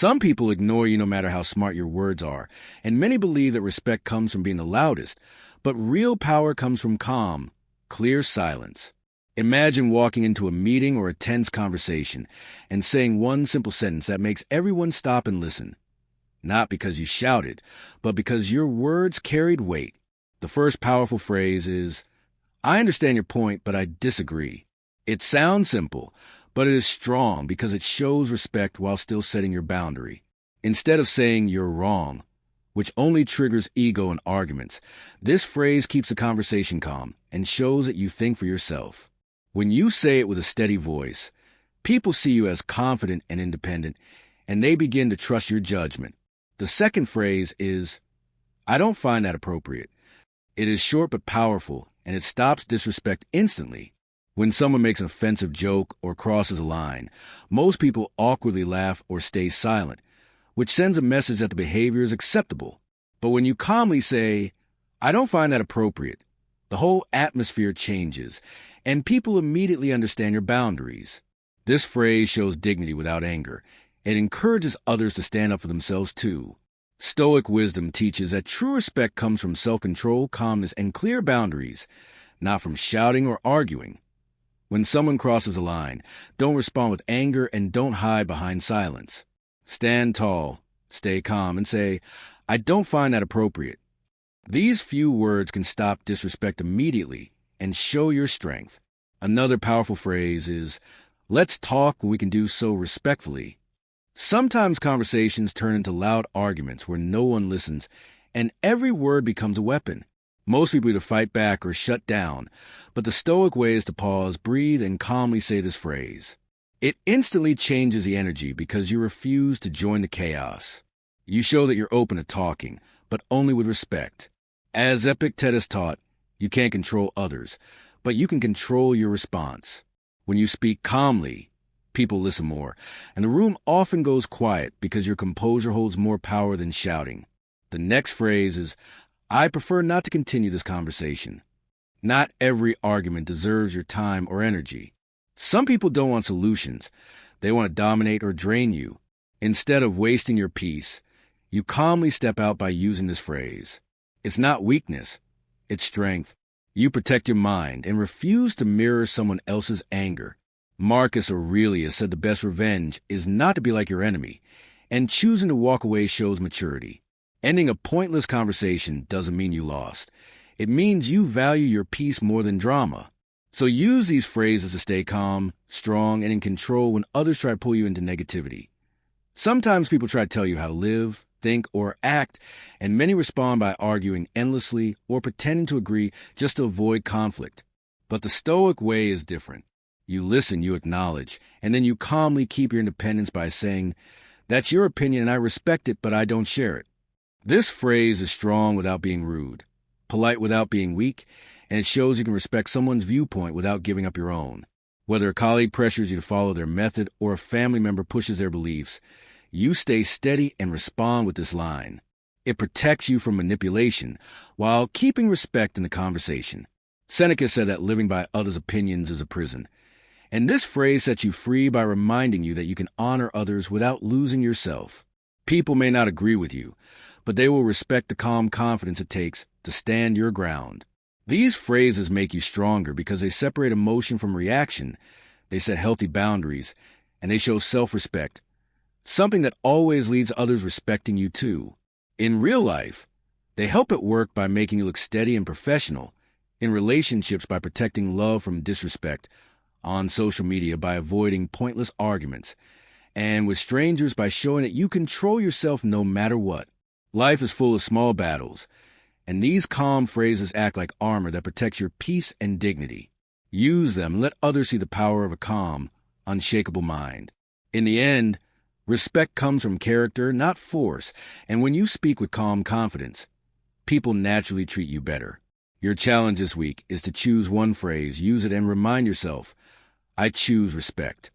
Some people ignore you no matter how smart your words are, and many believe that respect comes from being the loudest, but real power comes from calm, clear silence. Imagine walking into a meeting or a tense conversation and saying one simple sentence that makes everyone stop and listen. Not because you shouted, but because your words carried weight. The first powerful phrase is, "I understand your point, but I disagree." It sounds simple, but it is strong because it shows respect while still setting your boundary. Instead of saying "you're wrong," which only triggers ego and arguments, this phrase keeps the conversation calm and shows that you think for yourself. When you say it with a steady voice, people see you as confident and independent, and they begin to trust your judgment. The second phrase is, "I don't find that appropriate." It is short but powerful, and it stops disrespect instantly. When someone makes an offensive joke or crosses a line, most people awkwardly laugh or stay silent, which sends a message that the behavior is acceptable. But when you calmly say, "I don't find that appropriate," the whole atmosphere changes, and people immediately understand your boundaries. This phrase shows dignity without anger. It encourages others to stand up for themselves too. Stoic wisdom teaches that true respect comes from self-control, calmness, and clear boundaries, not from shouting or arguing. When someone crosses a line, don't respond with anger and don't hide behind silence. Stand tall, stay calm, and say, "I don't find that appropriate." These few words can stop disrespect immediately and show your strength. Another powerful phrase is, "Let's talk when we can do so respectfully." Sometimes conversations turn into loud arguments where no one listens, and every word becomes a weapon. Most people either fight back or shut down, but the Stoic way is to pause, breathe, and calmly say this phrase. It instantly changes the energy because you refuse to join the chaos. You show that you're open to talking, but only with respect. As Epictetus taught, you can't control others, but you can control your response. When you speak calmly, people listen more, and the room often goes quiet because your composure holds more power than shouting. The next phrase is, "I prefer not to continue this conversation." Not every argument deserves your time or energy. Some people don't want solutions. They want to dominate or drain you. Instead of wasting your peace, you calmly step out by using this phrase. It's not weakness, it's strength. You protect your mind and refuse to mirror someone else's anger. Marcus Aurelius said the best revenge is not to be like your enemy, and choosing to walk away shows maturity. Ending a pointless conversation doesn't mean you lost. It means you value your peace more than drama. So use these phrases to stay calm, strong, and in control when others try to pull you into negativity. Sometimes people try to tell you how to live, think, or act, and many respond by arguing endlessly or pretending to agree just to avoid conflict. But the Stoic way is different. You listen, you acknowledge, and then you calmly keep your independence by saying, "That's your opinion and I respect it, but I don't share it." This phrase is strong without being rude, polite without being weak, and it shows you can respect someone's viewpoint without giving up your own. Whether a colleague pressures you to follow their method or a family member pushes their beliefs, you stay steady and respond with this line. It protects you from manipulation while keeping respect in the conversation. Seneca said that living by others' opinions is a prison. And this phrase sets you free by reminding you that you can honor others without losing yourself. People may not agree with you, but they will respect the calm confidence it takes to stand your ground. These phrases make you stronger because they separate emotion from reaction, they set healthy boundaries, and they show self-respect, something that always leads others respecting you too. In real life, they help at work by making you look steady and professional, in relationships by protecting love from disrespect, on social media by avoiding pointless arguments, and with strangers by showing that you control yourself no matter what. Life is full of small battles, and these calm phrases act like armor that protects your peace and dignity. Use them and let others see the power of a calm, unshakable mind. In the end, respect comes from character, not force, and when you speak with calm confidence, people naturally treat you better. Your challenge this week is to choose one phrase, use it, and remind yourself, "I choose respect."